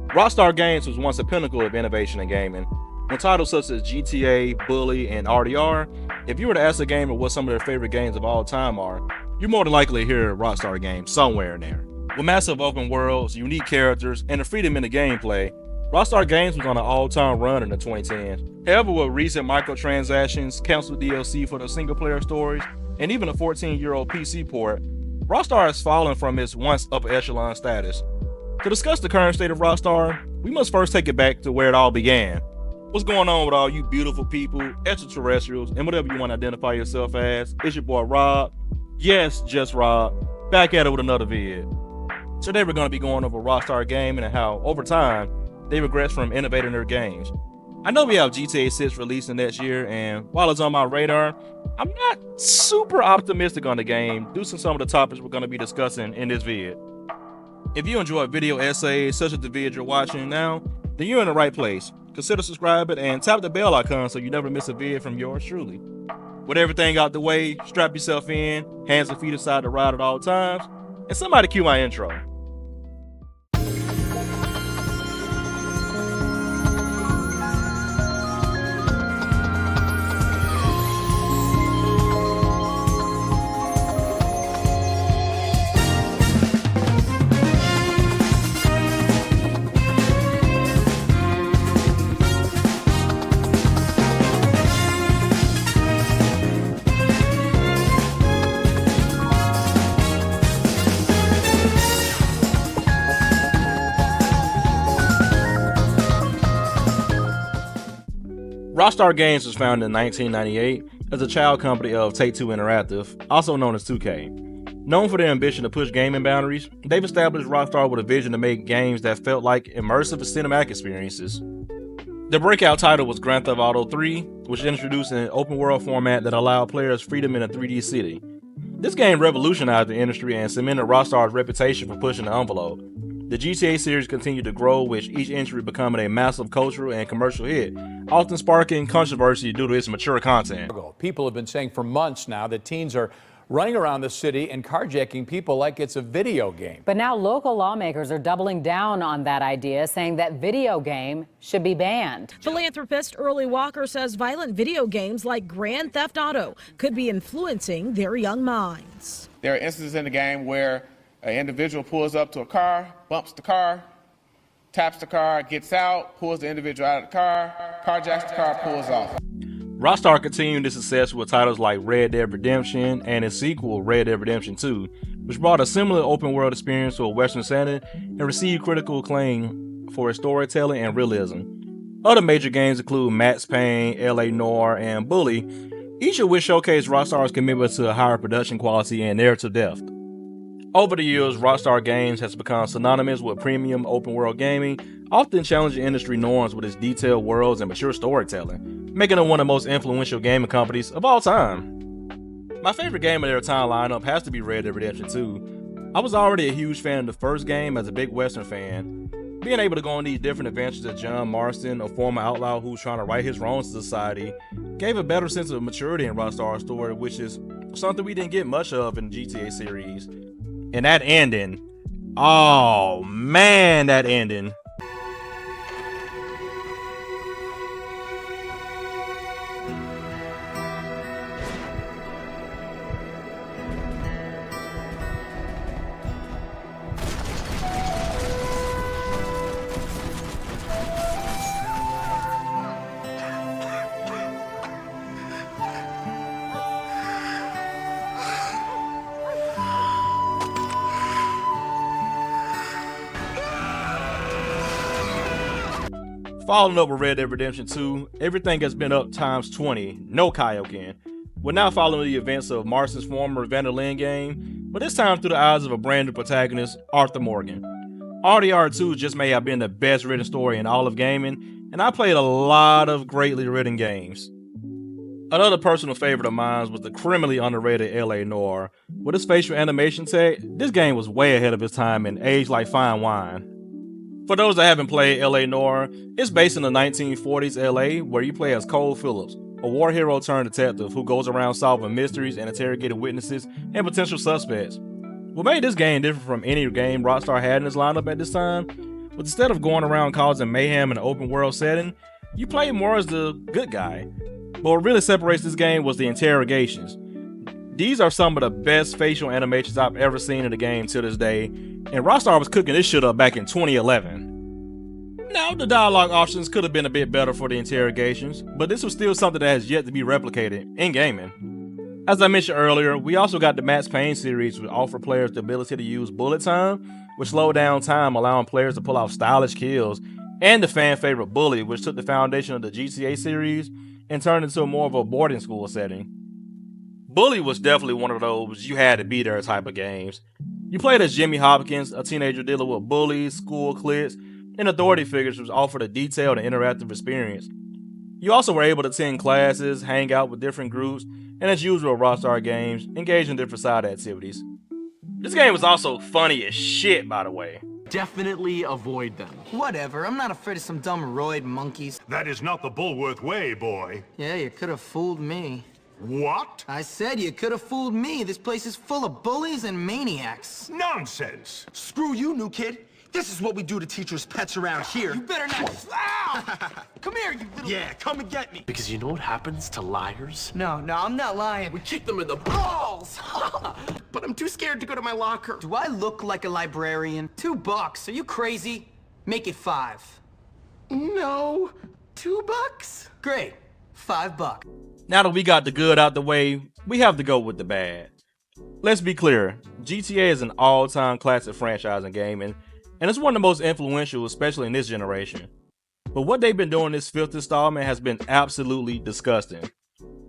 Rockstar Games was once a pinnacle of innovation in gaming. When titles such as GTA, Bully, and RDR, if you were to ask a gamer what some of their favorite games of all time are, you're more than likely to hear Rockstar Games somewhere in there. With massive open worlds, unique characters, and the freedom in the gameplay, Rockstar Games was on an all-time run in the 2010s. However, with recent microtransactions, canceled DLC for the single-player stories, and even a 14-year-old PC port, Rockstar has fallen from its once upper echelon status. To discuss the current state of Rockstar, we must first take it back to where it all began. What's going on with all you beautiful people, extraterrestrials, and whatever you want to identify yourself as? It's your boy Rob. Yes, just Rob. Back at it with another vid. Today we're going to be going over Rockstar Gaming and how, over time, they regress from innovating their games. I know we have GTA 6 releasing next year, and while it's on my radar, I'm not super optimistic on the game due to some of the topics we're going to be discussing in this vid. If you enjoy video essays such as the vid you're watching now, then you're in the right place. Consider subscribing and tap the bell icon so you never miss a vid from yours truly. With everything out the way, strap yourself in, hands and feet aside to ride at all times, and somebody cue my intro. Rockstar Games was founded in 1998 as a child company of Take-Two Interactive, also known as 2K. Known for their ambition to push gaming boundaries, they've established Rockstar with a vision to make games that felt like immersive cinematic experiences. The breakout title was Grand Theft Auto 3, which introduced an open-world format that allowed players freedom in a 3D city. This game revolutionized the industry and cemented Rockstar's reputation for pushing the envelope. The GTA series continued to grow, with each entry becoming a massive cultural and commercial hit, often sparking controversy due to its mature content. People have been saying for months now that teens are running around the city and carjacking people like it's a video game. But now local lawmakers are doubling down on that idea, saying that video game should be banned. Philanthropist Early Walker says violent video games like Grand Theft Auto could be influencing their young minds. There are instances in the game where an individual pulls up to a car, bumps the car, taps the car, gets out, pulls the individual out of the car, carjacks the car, pulls off. Rockstar continued its success with titles like Red Dead Redemption and its sequel, Red Dead Redemption 2, which brought a similar open-world experience to a Western setting and received critical acclaim for its storytelling and realism. Other major games include Max Payne, LA Noire, and Bully, each of which showcased Rockstar's commitment to a higher production quality and narrative depth. Over the years, Rockstar Games has become synonymous with premium open-world gaming, often challenging industry norms with its detailed worlds and mature storytelling, making it one of the most influential gaming companies of all time. My favorite game of their time lineup has to be Red Dead Redemption 2. I was already a huge fan of the first game as a big Western fan. Being able to go on these different adventures as John Marston, a former outlaw who's trying to right his wrongs to society, gave a better sense of maturity in Rockstar's story, which is something we didn't get much of in the GTA series. And that ending, oh man, that ending. Following up with Red Dead Redemption 2, everything has been up times 20, no Kaioken. We're now following the events of Marston's former Vanderlyn game, but this time through the eyes of a brand new protagonist, Arthur Morgan. RDR 2 just may have been the best written story in all of gaming, and I played a lot of greatly written games. Another personal favorite of mine was the criminally underrated LA Noire. With its facial animation tech, this game was way ahead of its time and aged like fine wine. For those that haven't played LA Noire, it's based in the 1940s LA where you play as Cole Phillips, a war hero turned detective who goes around solving mysteries and interrogating witnesses and potential suspects. What made this game different from any game Rockstar had in its lineup at this time but instead of going around causing mayhem in an open world setting, you play more as the good guy. But what really separates this game was the interrogations. These are some of the best facial animations I've ever seen in the game to this day, and Rockstar was cooking this shit up back in 2011. Now, the dialogue options could have been a bit better for the interrogations, but this was still something that has yet to be replicated in gaming. As I mentioned earlier, we also got the Max Payne series, which offer players the ability to use bullet time, which slowed down time, allowing players to pull off stylish kills, and the fan favorite Bully, which took the foundation of the GTA series and turned into more of a boarding school setting. Bully was definitely one of those you had to be there type of games. You played as Jimmy Hopkins, a teenager dealing with bullies, school cliques, and authority figures, which offered a detailed and interactive experience. You also were able to attend classes, hang out with different groups, and as usual Rockstar Games, engage in different side activities. This game was also funny as shit, by the way. Definitely avoid them. Whatever, I'm not afraid of some dumb roid monkeys. That is not the Bulworth way, boy. Yeah, you could have fooled me. What? I said you could have fooled me. This place is full of bullies and maniacs. Nonsense. Screw you, new kid. This is what we do to teachers' pets around here. You better not. Ow! Come here, you little. Yeah, come and get me. Because you know what happens to liars? No, I'm not lying. We kick them in the balls. But I'm too scared to go to my locker. Do I look like a librarian? $2. Are you crazy? Make it 5. No. $2? Great. $5. Now that we got the good out the way, we have to go with the bad. Let's be clear, GTA is an all-time classic franchise in gaming, and it's one of the most influential, especially in this generation. But what they've been doing this 5th installment has been absolutely disgusting.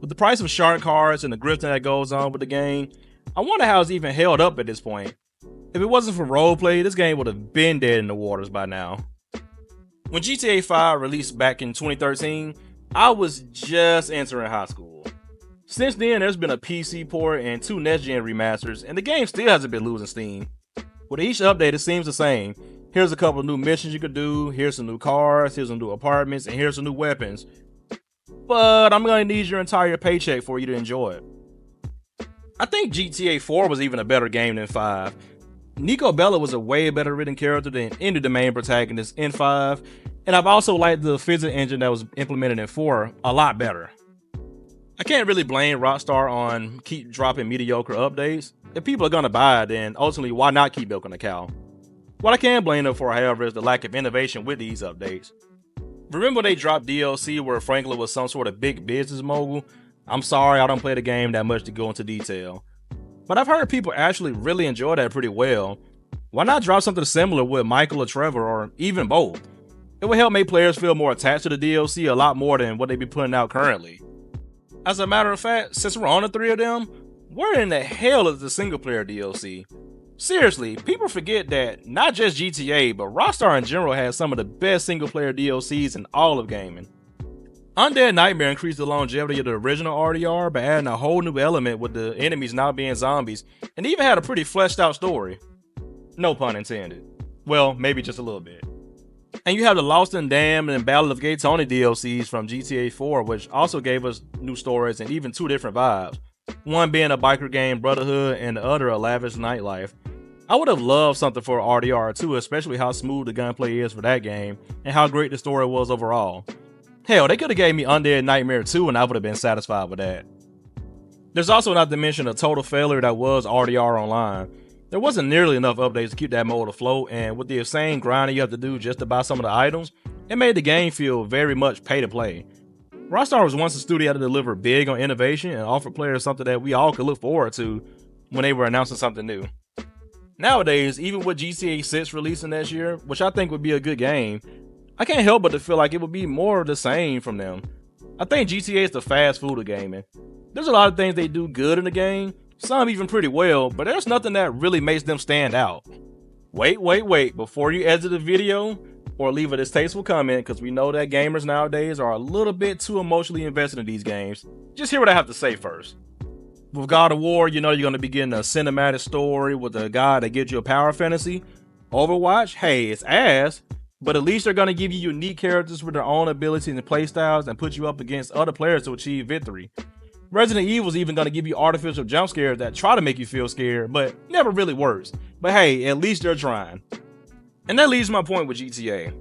With the price of shark cards and the grifting that goes on with the game, I wonder how it's even held up at this point. If it wasn't for roleplay, this game would have been dead in the waters by now. When GTA 5 released back in 2013, I was just entering high school. Since then, there's been a PC port and 2 next-gen remasters, and the game still hasn't been losing steam. With each update, it seems the same. Here's a couple of new missions you could do, here's some new cars, here's some new apartments, and here's some new weapons. But I'm gonna need your entire paycheck for you to enjoy it. I think GTA 4 was even a better game than 5. Nico Bella was a way better written character than any of the main protagonists in 5, and I've also liked the physics engine that was implemented in 4 a lot better. I can't really blame Rockstar on keep dropping mediocre updates. If people are gonna buy it, then ultimately why not keep milking the cow? What I can blame them for, however, is the lack of innovation with these updates. Remember they dropped DLC where Franklin was some sort of big business mogul? I'm sorry, I don't play the game that much to go into detail. But I've heard people actually really enjoy that pretty well. Why not drop something similar with Michael or Trevor, or even both? It would help make players feel more attached to the DLC a lot more than what they be putting out currently. As a matter of fact, since we're on the 3 of them, where in the hell is the single player DLC? Seriously, people forget that not just GTA, but Rockstar in general has some of the best single player DLCs in all of gaming. Undead Nightmare increased the longevity of the original RDR by adding a whole new element with the enemies now being zombies, and even had a pretty fleshed out story. No pun intended. Well, maybe just a little bit. And you have the Lost and Damned and Battle of Gay Tony DLCs from GTA 4, which also gave us new stories and even 2 different vibes. One being a biker game Brotherhood and the other a lavish nightlife. I would have loved something for RDR 2, especially how smooth the gunplay is for that game and how great the story was overall. Hell, they could have gave me Undead Nightmare 2 and I would have been satisfied with that. There's also not to mention the total failure that was RDR Online. There wasn't nearly enough updates to keep that mode afloat, and with the insane grinding you have to do just to buy some of the items, it made the game feel very much pay to play. Rockstar was once a studio to deliver big on innovation and offer players something that we all could look forward to when they were announcing something new. Nowadays, even with GTA 6 releasing next year, which I think would be a good game, I can't help but to feel like it would be more of the same from them. I think GTA is the fast food of gaming. There's a lot of things they do good in the game, some even pretty well, but there's nothing that really makes them stand out. Wait, before you exit the video or leave a distasteful comment, because we know that gamers nowadays are a little bit too emotionally invested in these games, just hear what I have to say first. With God of War, you know you're going to be getting a cinematic story with a guy that gives you a power fantasy. Overwatch, hey, it's ass, but at least they're going to give you unique characters with their own abilities and playstyles and put you up against other players to achieve victory. Resident Evil is even going to give you artificial jump scares that try to make you feel scared, but never really works. But hey, at least they're trying. And that leaves my point with GTA.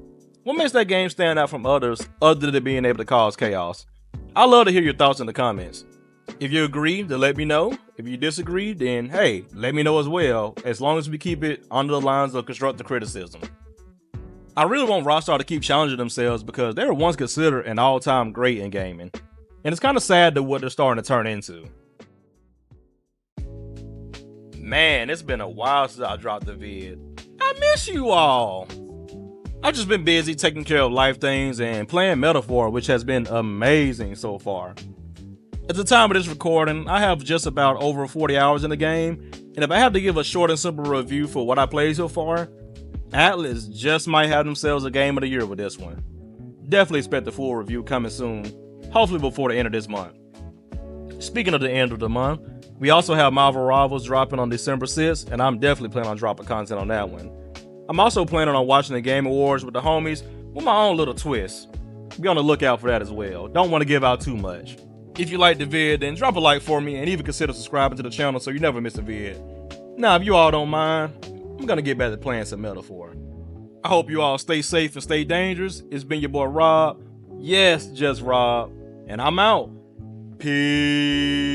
What makes that game stand out from others other than being able to cause chaos? I'd love to hear your thoughts in the comments. If you agree, then let me know. If you disagree, then hey, let me know as well, as long as we keep it under the lines of constructive criticism. I really want Rockstar to keep challenging themselves because they were once considered an all-time great in gaming. And it's kind of sad to what they're starting to turn into. Man, it's been a while since I dropped the vid. I miss you all. I've just been busy taking care of life things and playing Metaphor, which has been amazing so far. At the time of this recording, I have just about over 40 hours in the game, and if I have to give a short and simple review for what I played so far, Atlas just might have themselves a game of the year with this one. Definitely expect the full review coming soon, hopefully before the end of this month. Speaking of the end of the month, we also have Marvel Rivals dropping on December 6th, and I'm definitely planning on dropping content on that one. I'm also planning on watching the Game Awards with the homies with my own little twist. Be on the lookout for that as well. Don't want to give out too much. If you liked the vid, then drop a like for me and even consider subscribing to the channel so you never miss a vid. Now, if you all don't mind, I'm gonna get back to playing some Metaphor. I hope you all stay safe and stay dangerous. It's been your boy Rob. Yes, just Rob. And I'm out. Peace.